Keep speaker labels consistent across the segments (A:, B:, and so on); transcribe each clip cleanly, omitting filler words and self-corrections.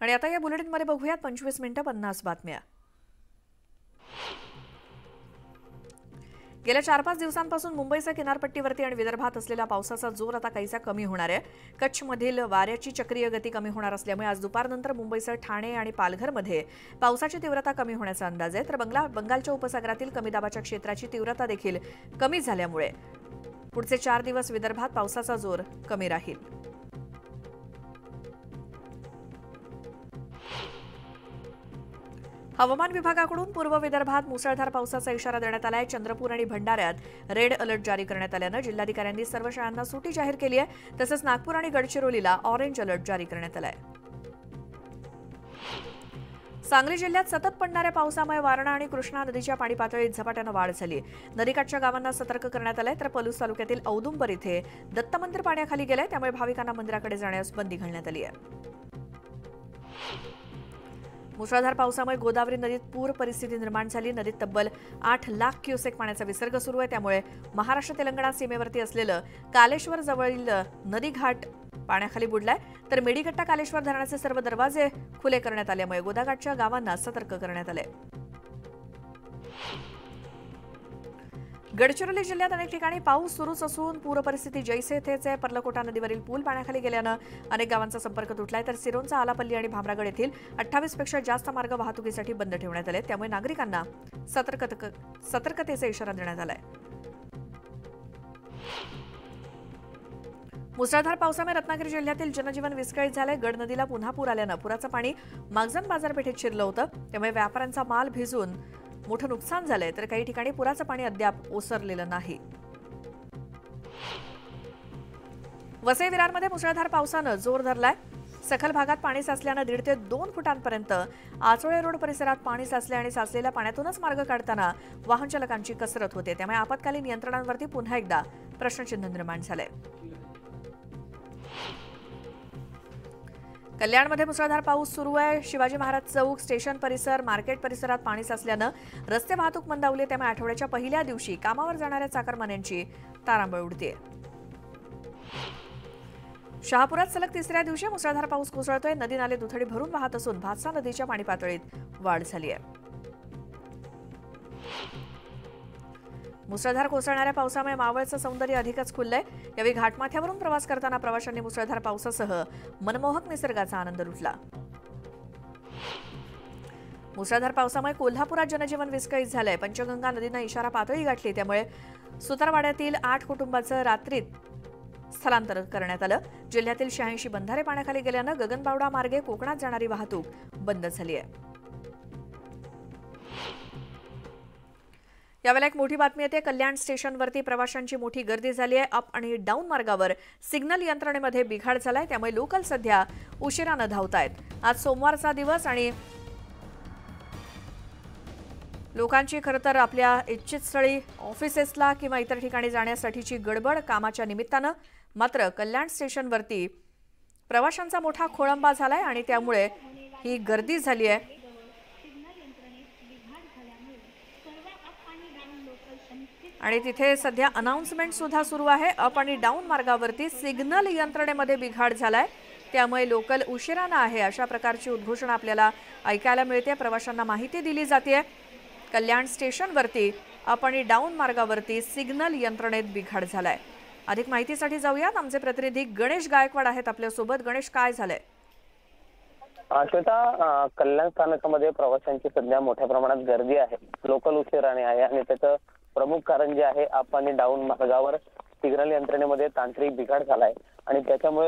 A: आणि आता या बुलेटिनमध्ये बघूयात 25 मिनिटं 50 बातम्या। गेल्या 4-5 दिवसांपासून मुंबईच्या किनारपट्टीवरती आणि विदर्भात असलेला पावसाचा जोर आता काहीसा कमी होणार आहे। कच्छमधील वाऱ्याची चक्रीय गती कमी होणार असल्यामुळे आज दुपारनंतर मुंबईसह ठाणे आणि पालघरमध्ये पावसाची तीव्रता कमी होण्याचा अंदाज आहे। तर बंगालच्या उपसागरातील कमी दाबाच्या क्षेत्राची तीव्रता देखील कमी झाल्यामुळे पुढचे 4 दिवस विदर्भात पावसाचा जोर कमी राहील। हवामान विभागाकडून पूर्व विदर्भात मुसळधार पावसाचा इशारा देण्यात आलाय। चंद्रपूर आणि भंडाऱ्यात रेड अलर्ट जारी करण्यात आल्यानं जिल्हाधिकाऱ्यांनी सर्व शाळांना सुट्टी जाहीर केली आहे। तसंच नागपूर आणि गडचिरोलीला ऑरेंज अलर्ट जारी करण्यात आलाय। सांगली जिल्ह्यात सतत पडणाऱ्या पावसामुळे वारणा आणि कृष्णा नदीच्या पाणी पातळीत झपाट्यानं वाढ झाली। नदीकाठच्या गावांना सतर्क करण्यात आलंय। तर पलूस तालुक्यातील औदुंबर इथे दत्त मंदिर पाण्याखाली गेलंय, त्यामुळे भाविकांना मंदिराकडे जाण्यास बंदी घालण्यात आली आहे। मुसळधार पावसामुळे गोदावरी नदीत पूर परिस्थिती निर्माण झाली। नदीत तब्बल 8 लाख क्युसेक पाण्याचा विसर्ग सुरू आहे, त्यामुळे महाराष्ट्र तेलंगणा सीमेवरती असलेलं कालेश्वर जवळील नदी घाट पाण्याखाली बुडलाय। तर मेडीगट्टा कालेश्वर धरणाचे सर्व दरवाजे खुले करण्यात आल्यामुळे गोदाघाटच्या गावांना सतर्क करण्यात आले। गडचिरोली जिल्ह्यात अनेक ठिकाणी पाऊस सुरूच असून पूर परिस्थिती जैसे थेच आहे। पर्लकोटा नदीवरील पूल पाण्याखाली गेल्यानं अनेक गावांचा संपर्क तुटलाय। तर सिरोंचा आलापल्ली आणि भामरागड येथील 28 पेक्षा जास्त मार्ग वाहतुकीसाठी बंद ठेवण्यात आले, त्यामुळे नागरिकांना सतर्कतेचा इशारा देण्यात आलाय। मुसळधार पावसामुळे रत्नागिरी जिल्ह्यातील जनजीवन विस्कळीत झालंय। गड नदीला पुन्हा पूर आल्यानं पुराचं पाणी मागजन बाजारपेठेत शिरलं होतं, त्यामुळे व्यापाऱ्यांचा माल भिजून मोठं नुकसान झालंय। तर काही ठिकाणी पुराचं पाणी अद्याप ओसरलेलं नाही। वसई विरारमध्ये मुसळधार पावसानं जोर धरलाय। सखल भागात पाणी साचल्यानं 1.5 ते 2 फुटांपर्यंत आचोळे रोड परिसरात पाणी साचले आणि साचलेल्या पाण्यातूनच मार्ग काढताना वाहन चालकांची कसरत होते, त्यामुळे आपत्कालीन यंत्रणांवरती पुन्हा एकदा प्रश्नचिन्ह निर्माण झालंय। कल्याणमध्ये मुसळधार पाऊस सुरू आहे। शिवाजी महाराज चौक, स्टेशन परिसर, मार्केट परिसरात पाणी साचल्यानं रस्ते वाहतूक मंदावली, त्यामुळे आठवड्याच्या पहिल्या दिवशी कामावर जाणाऱ्या चाकरमान्यांची तारांबळ उडते। शहापुरात सलग 3ऱ्या दिवशी मुसळधार पाऊस कोसळतोय। नदी नाले दुथडी भरून वाहत असून भातसा नदीच्या पाणी पातळीत वाढ झाली आहे। मुसळधार कोसळणाऱ्या पावसामुळे मावळचं सौंदर्य अधिकच खुललंय। यावेळी घाटमाथ्यावरून प्रवास करताना प्रवाशांनी मुसळधार पावसासह मनमोहक निसर्गाचा आनंद लुटला। मुसळधार पावसामुळे कोल्हापुरात जनजीवन विस्कळीत झालंय। पंचगंगा नदीनं इशारा पातळी गाठली, त्यामुळे सुतारवाड्यातील 8 कुटुंबांचं रात्रीत स्थलांतर करण्यात आलं। जिल्ह्यातील 86 बंधारे पाण्याखाली गेल्यानं गगनबावडा मार्गे कोकणात जाणारी वाहतूक बंद झाली आहे। यावेळेला एक मोठी बातमी येते। कल्याण स्टेशनवरती प्रवाशांची मोठी गर्दी झाली आहे। अप आणि डाऊन मार्गावर सिग्नल यंत्रणेमध्ये बिघाड झालाय, त्यामुळे लोकल सध्या उशिरानं धावतायत। आज सोमवारचा दिवस आणि लोकांची खरंतर आपल्या इच्छित स्थळी ऑफिसेसला किंवा इतर ठिकाणी जाण्यासाठीची गडबड कामाच्या निमित्तानं, मात्र कल्याण स्टेशनवरती प्रवाशांचा मोठा खोळंबा झालाय आणि त्यामुळे ही गर्दी झाली आहे। आणि तिथे सध्या अनाउन्समेंट सुद्धा सुरू आहे। अप आणि डाऊन मार्गावरती सिग्नल यंत्रणेमध्ये बिघाड झालाय, त्यामुळे लोकल उशिरानं आहे अशा प्रकारची उद्घोषणा आपल्याला ऐकायला मिळते। प्रवाशांना माहिती दिली जाते कल्याण स्टेशनवरती अप आणि डाऊन मार्गावरती सिग्नल यंत्रणेत बिघाड झालाय। अधिक माहितीसाठी जाऊयात, आमचे प्रतिनिधी गणेश गायकवाड आहेत आपल्यासोबत। गणेश, काय झालंय?
B: श्वेता, कल्याण स्थानकामध्ये प्रवाशांची सध्या मोठ्या प्रमाणात गर्दी आहे। लोकल उशिराने आहे आणि त्याचं प्रमुख कारण जे आहे अप आणि डाऊन मार्गावर सिग्नल यंत्रणेमध्ये तांत्रिक बिघाड झालाय आणि त्याच्यामुळे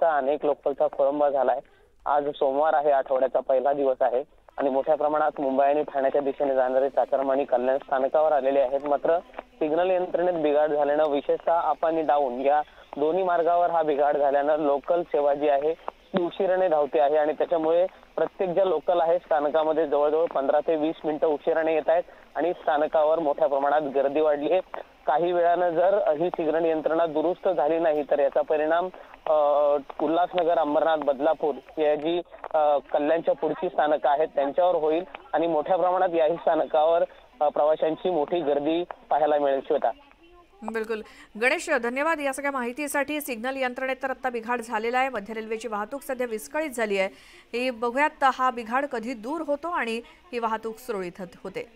B: अनेक लोकलचा खोळंबा झालाय। आज सोमवार आहे, आठवड्याचा पहिला दिवस आहे आणि मोठ्या प्रमाणात मुंबई आणि ठाण्याच्या दिशेने जाणारे चाकरमानी कल्याण स्थानकावर आलेले आहेत। मात्र सिग्नल यंत्रणेत बिघाड झाल्यानं, विशेषतः अप आणि डाऊन या दोन्ही मार्गावर हा बिघाड झाल्यानं लोकल सेवा जी आहे ती उशिराने धावते आहे आणि त्याच्यामुळे प्रत्येक ज्या लोकल आहे स्थानकामध्ये जवळजवळ 15 ते 20 मिनिटं उशिराने येत आहेत आणि स्थानकावर मोठ्या प्रमाणात गर्दी वाढली आहे। काही वेळानं जर ही सिग्नल यंत्रणा दुरुस्त झाली नाही तर याचा परिणाम उल्हासनगर, अंबरनाथ, बदलापूर या जी कल्याणच्या पुढची स्थानकं आहेत त्यांच्यावर होईल आणि मोठ्या प्रमाणात याही स्थानकावर प्रवाशांची मोठी गर्दी पाहायला मिळेल। श्वेता,
A: बिलकुल. गणेश, धन्यवाद या सगळ्या माहितीसाठी. सिग्नल यंत्रणेत तर आता बिघाड झालेला आहे. मध्य रेल्वेची वाहतूक सध्या विस्कळीत झाली आहे. हे बघूयात हा बिघाड कधी दूर होतो आणि ही वाहतूक सुरळीत होते.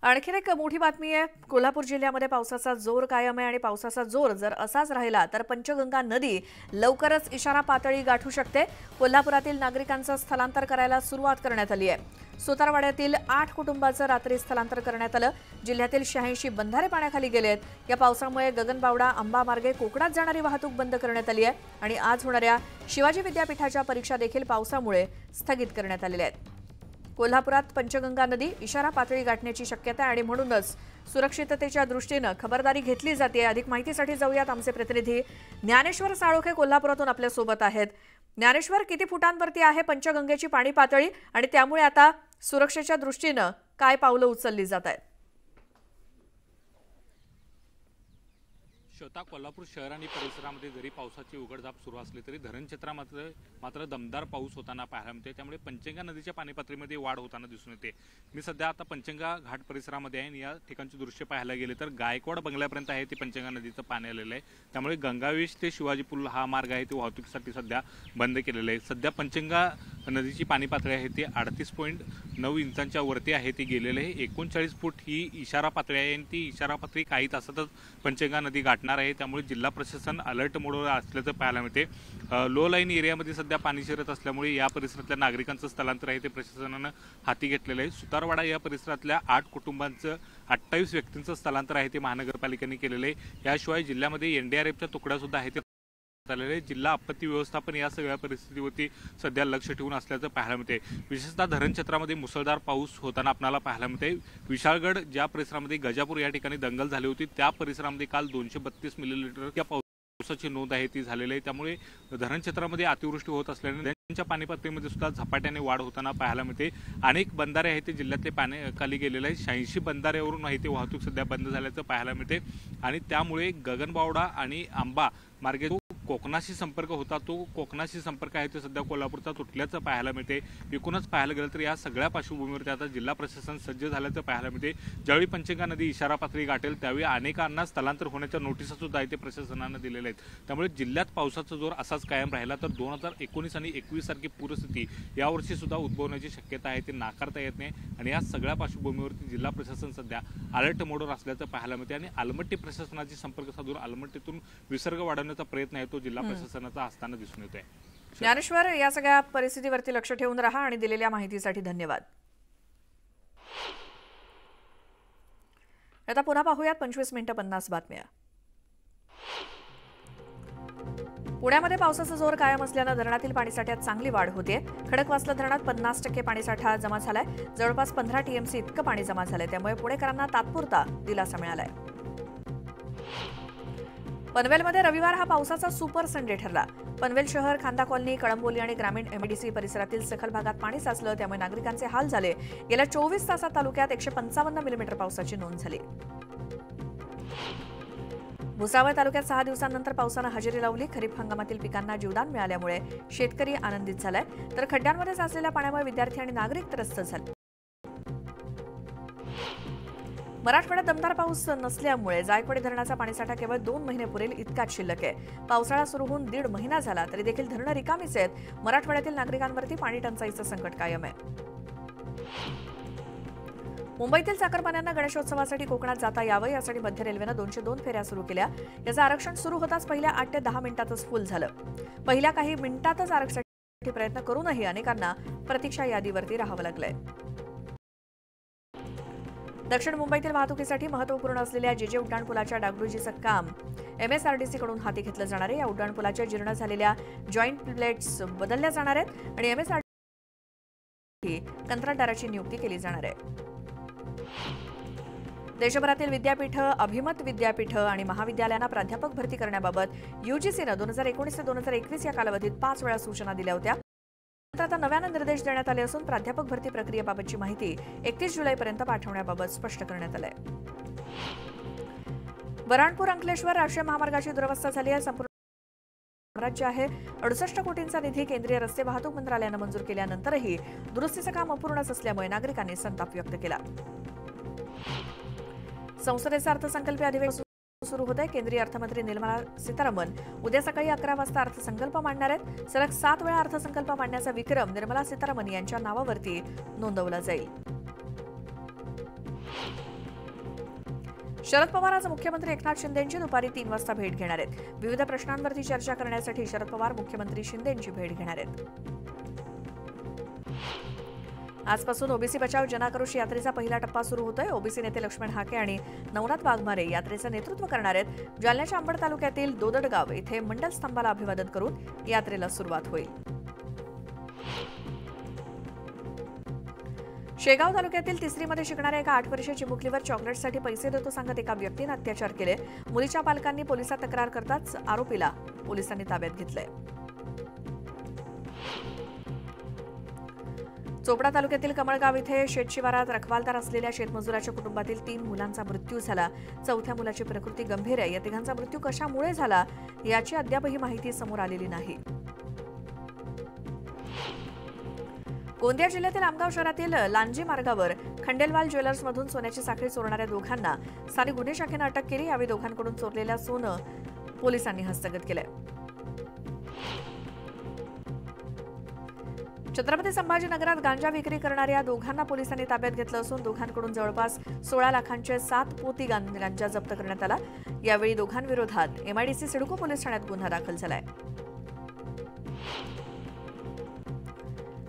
A: आणखीन एक मोठी बातमी आहे. कोल्हापूर जिल्ह्यामध्ये पावसाचा जोर कायम आहे आणि पावसाचा जोर जर असाच राहिला तर पंचगंगा नदी लवकरच इशारा पातळी गाठू शकते. कोल्हापुरातील नागरिकांचं स्थलांतर करायला सुरुवात करण्यात आली आहे. सुतारवाड्यातील 8 कुटुंबांचं रात्री स्थलांतर करण्यात आलं. जिल्ह्यातील 86 बंधारे पाण्याखाली गेले आहेत. या पावसामुळे गगनबावडा आंबा मार्गे कोकणात जाणारी वाहतूक बंद करण्यात आली आहे आणि आज होणाऱ्या शिवाजी विद्यापीठाच्या परीक्षा देखील पावसामुळे स्थगित करण्यात आलेल्या आहेत. कोल्हापुरात पंचगंगा नदी इशारा पातळी गाठण्याची शक्यता आहे आणि म्हणूनच सुरक्षिततेच्या दृष्टीनं खबरदारी घेतली जाते. अधिक माहितीसाठी जाऊयात. आमचे प्रतिनिधी ज्ञानेश्वर साळोखे कोल्हापुरातून आपल्या सोबत आहेत. ज्ञानेश्वर, किती फुटांवरती आहे पंचगंगेची पाणी पातळी आणि त्यामुळे आता सुरक्षेच्या दृष्टीनं काय पावलं उचलली जात आहेत?
C: श्वेता, कोल्हापूर शहर आणि परिसरामध्ये जरी पावसाची उघडझाप सुरू असली तरी धरण क्षेत्रामध्ये मात्र दमदार पाऊस होताना पाहायला मिळते. त्यामुळे पंचगंगा नदीच्या पाणी पातळीमध्ये वाढ होताना दिसून येते. मी सध्या आता पंचगंगा घाट परिसरामध्ये आहे आणि या ठिकाणची दृश्य पाहायला गेले तर गायकवाड बंगल्यापर्यंत आहे ते पंचगंगा नदीचं पाणी आलेलं आहे. त्यामुळे गंगावेश ते शिवाजी पूल हा मार्ग आहे तो वाहतुकीसाठी सध्या बंद केलेला आहे. सध्या पंचगंगा नदीची पाणी पातळी आहे ती 38.9 इंचांच्या वरती आहे ती गेलेली आहे. 39 फूट ही इशारा पातळी आहे आणि ती इशारा पातळी काही तासातच पंचगंगा नदी गाठणार आहे. त्यामुळे जिल्हा प्रशासन अलर्ट मोडवर असल्याचं पाहायला मिळते. लो लाईन एरियामध्ये सध्या पाणी शिरत असल्यामुळे या परिसरातल्या नागरिकांचं स्थलांतर आहे ते प्रशासनानं हाती घेतलेलं आहे. सुतारवाडा या परिसरातल्या 8 कुटुंबांचं 28 व्यक्तींचं स्थलांतर आहे ते महानगरपालिकेने केलेलं आहे. याशिवाय जिल्ह्यामध्ये NDRFच्या तुकड्या सुद्धा आहेत ते जिल्हा आपत्ती व्यवस्थापन या सगळ्या परिस्थितीवरती सध्या लक्ष ठेवून असल्याचं पाहायला मिळते. विशेषतः धरण क्षेत्रामध्ये मुसळधार पाऊस होताना आपल्याला पाहायला मिळते. विशाळगड ज्या परिसरामध्ये गजापूर या ठिकाणी दंगल झाली होती त्या परिसरामध्ये काल 232 मिलीमीटर या पावसाची नोंद आहे ती झालेली आहे. त्यामुळे धरण क्षेत्रामध्ये अतिवृष्टी होत असल्याने नद्यांच्या पाणी पातळीमध्ये सुद्धा झपाट्याने वाढ होताना पाहायला मिळते. अनेक बंधारे आहेत ते जिल्ह्यातले पाण्याखाली गेलेले आहे. 86 बंधाऱ्यावरून आहे ते वाहतूक सध्या बंद झाल्याचं पाहायला मिळते आणि त्यामुळे गगनबावडा आणि आंबा मार्गे कोकणाशी संपर्क होता तो कोकणाशी संपर्क आहे तो सध्या कोल्हापूरचा तुटल्याचं पाहायला मिळते. एकूणच पाहायला गेलं तर या सगळ्या पार्श्वभूमीवरती आता जिल्हा प्रशासन सज्ज झाल्याचं पाहायला मिळते. ज्यावेळी पंचगंगा नदी इशारा पातळी गाठेल त्यावेळी अनेकांना स्थलांतर होण्याच्या नोटिसा सुद्धा आहे ते प्रशासनानं दिलेल्या आहेत. त्यामुळे जिल्ह्यात पावसाचा जोर असाच कायम राहिला तर 2019 आणि 21 सारखी पूरस्थिती यावर्षी सुद्धा उद्भवण्याची शक्यता आहे ते नाकारता येत नाही. आणि या सगळ्या पार्श्वभूमीवरती जिल्हा प्रशासन सध्या अलर्ट मोडवर असल्याचं पाहायला मिळते आणि आलमट्टी प्रशासनाची संपर्क साधून आलमट्टीतून विसर्ग वाढवण्याचा प्रयत्न आहे तो जिल्हा प्रशासनाचा असताना दिसून येतोय.
A: ज्ञानेश्वर, या सगळ्या परिस्थितीवरती लक्ष ठेवून राहा आणि दिलेल्या माहितीसाठी धन्यवाद. आता पुन्हा पाहूयात 25 मिनिटं 50 बातम्या. पुण्यामध्ये पावसाचा जोर कायम असल्यानं धरणातील पाणीसाठ्यात चांगली वाढ होते. खडकवासला धरणात 50% पाणीसाठा जमा झालाय. जवळपास 15 TMC इतकं पाणी जमा झालंय. त्यामुळे पुणेकरांना तात्पुरता दिलासा मिळालाय. पनवेलमध्ये रविवार हा पावसाचा सुपर संडे ठरला. पनवेल शहर, खांदा कॉलनी, कळंबोली आणि ग्रामीण MIDC परिसरातील सखल भागात पाणी साचलं. त्यामुळे नागरिकांचे हाल झाले. गेल्या 24 तासात तालुक्यात 155 मिलीमीटर पावसाची नोंद झाली. भुसावळ तालुक्यात 6 दिवसांनंतर पावसानं हजेरी लावली. खरीप हंगामातील पिकांना जीवदान मिळाल्यामुळे शेतकरी आनंदित झालाय तर खड्ड्यांमध्ये साचलेल्या पाण्यामुळे विद्यार्थी आणि नागरिक त्रस्त झाले. मराठवाड्यात दमदार पाऊस नसल्यामुळे जायकवाडी धरणाचा पाणीसाठा केवळ 2 महिने पुरेल इतकाच शिल्लक आहे. पावसाळा सुरू होऊन 1.5 महिना झाला तरी देखील धरणं रिकामीच आहेत. मराठवाड्यातील नागरिकांवरती पाणी टंचाईचं संकट कायम आहे. मुंबईतील चाकरमान्यांना गणेशोत्सवासाठी कोकणात जाता यावं यासाठी मध्य रेल्वेनं 202 फेऱ्या सुरू केल्या. याचं आरक्षण सुरू होताच पहिल्या 8 ते 10 मिनिटातच फुल झालं. पहिल्या काही मिनिटातच आरक्षणासाठी प्रयत्न करूनही अनेकांना प्रतीक्षा यादीवरती राहावं लागलंय. दक्षिण मुंबईतील वाहतुकीसाठी महत्त्वपूर्ण असलेल्या JJ उड्डाणपुलाच्या डागडुजीचं काम MSRDC कडून हाती घेतलं जाणार आहे. या उड्डाणपुलाच्या जीर्ण झालेल्या जॉईंट प्लेट्स बदलल्या जाणार आहेत आणि MSRDC कंत्राटदाराची नियुक्ती केली जाणार आहे. देशभरातील विद्यापीठं, अभिमत विद्यापीठं आणि महाविद्यालयांना प्राध्यापक भरती करण्याबाबत UGCनं 2019 ते 2021 या कालावधीत 5 वेळा सूचना दिल्या होत्या. आता नव्यानं निर्देश देण्यात आले असून प्राध्यापक भरती प्रक्रियेबाबतची माहिती 31 जुलैपर्यंत पाठवण्याबाबत स्पष्ट करण्यात आलंय. बऱ्हाणपूर अंकलेश्वर राष्ट्रीय महामार्गाची दुरवस्था झाली आहे. संपूर्ण साम्राज्य आहे. 68 कोटींचा निधी केंद्रीय रस्ते वाहतूक मंत्रालयानं मंजूर केल्यानंतरही दुरुस्तीचं काम अपूर्णच असल्यामुळे नागरिकांनी संताप व्यक्त केला. संसदेचं अर्थसंकल्पीय अधिवेशन सुरू होत आहे. केंद्रीय अर्थमंत्री निर्मला सीतारामन उद्या सकाळी 11 वाजता अर्थसंकल्प मांडणार आहेत. सलग 7 वेळा अर्थसंकल्प मांडण्याचा विक्रम निर्मला सीतारामन यांच्या नावावरती नोंदवला जाईल. शरद पवार आज मुख्यमंत्री एकनाथ शिंदेंची दुपारी 3 वाजता भेट घेणार आहेत. विविध प्रश्नांवरती चर्चा करण्यासाठी शरद पवार मुख्यमंत्री शिंदेंची भेट घेणार आहेत. आजपासून ओबीसी बचाव जनआक्रोश यात्रेचा पहिला टप्पा सुरू होतोय. ओबीसी नेते लक्ष्मण हाके आणि नवनाथ वाघमारे यात्रेचं नेतृत्व करणार आहेत. जालन्याच्या अंबड तालुक्यातील दोदडगाव येथे मंडल स्तंभाला अभिवादन करून यात्रेला सुरुवात होईल. शेगाव तालुक्यातील तिसरीमध्ये शिकणाऱ्या एका 8 वर्षीय चिमुकलीवर चॉकलेटसाठी पैसे देतो सांगत एका व्यक्तीने अत्याचार केले. मुलीच्या पालकांनी पोलिसात तक्रार करताच आरोपीला पोलिसांनी ताब्यात घेतलंय. चोपडा तालुक्यातील कमळगाव इथे शेतशिवारात रखवालदार असलेल्या शेतमजुराच्या कुटुंबातील 3 मुलांचा मृत्यू झाला. 4थ्या मुलाची प्रकृती गंभीर आहे. या तिघांचा मृत्यू कशामुळे झाला याची अद्यापही माहिती समोर आलेली नाही. गोंदिया जिल्ह्यातील आमगाव शहरातील लांजी मार्गावर खंडेलवाल ज्वेलर्समधून सोन्याची साखळी चोरणाऱ्या दोघांना स्थानिक गुन्हे शाखेनं अटक केली. यावेळी दोघांकडून चोरलेल्या सोनं पोलिसांनी हस्तगत केलंय. छत्रपती संभाजीनगरात गांजा विक्री करणाऱ्या दोघांना पोलिसांनी ताब्यात घेतलं असून दोघांकडून जवळपास 16 लाखांचे 7 पोती गांजा जप्त करण्यात आला. यावेळी दोघांविरोधात एमआयडीसी सिडको पोलीस ठाण्यात गुन्हा दाखल झालाय.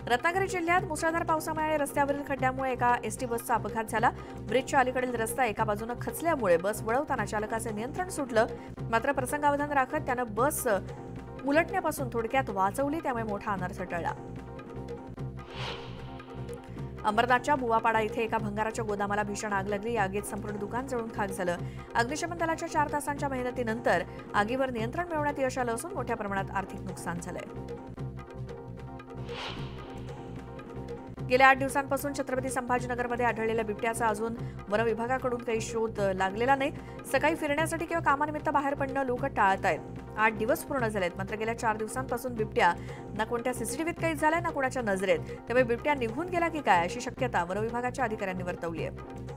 A: रत्नागिरी जिल्ह्यात मुसळधार पावसामुळे रस्त्यावरील खड्ड्यामुळे एका एसटी बसचा अपघात झाला. ब्रिजच्या अलीकडील रस्ता एका बाजूने खचल्यामुळे बस वळवताना चालकाचे नियंत्रण सुटलं. मात्र प्रसंगावधान राखत त्यानं बस उलटण्यापासून थोडक्यात वाचवली. त्यामुळे मोठा अनर्थ टळला. अंबरनाथच्या बुवापाडा इथे एका भंगाराच्या गोदामाला भीषण आग लागली. या आगीत संपूर्ण दुकान जळून खाक झालं. अग्निशमन दलाच्या 4 तासांच्या मेहनतीनंतर आगीवर नियंत्रण मिळवण्यात यश आलं असून मोठ्या प्रमाणात आर्थिक नुकसान झालंय. गेल्या 8 दिवसांपासून छत्रपती संभाजीनगरमध्ये आढळलेल्या बिबट्याचा अजून वन विभागाकडून काही शोध लागलेला नाही. सकाळी फिरण्यासाठी किंवा कामानिमित्त बाहेर पडणं लोक टाळत आहेत. 8 दिवस पूर्ण झालेत. मात्र गेल्या 4 दिवसांपासून बिबट्या ना कोणत्या सीसीटीव्हीत काही झालाय ना कोणाच्या नजरेत. त्यामुळे बिबट्या निघून गेला की काय अशी शक्यता वन विभागाच्या अधिकाऱ्यांनी वर्तवली आहे.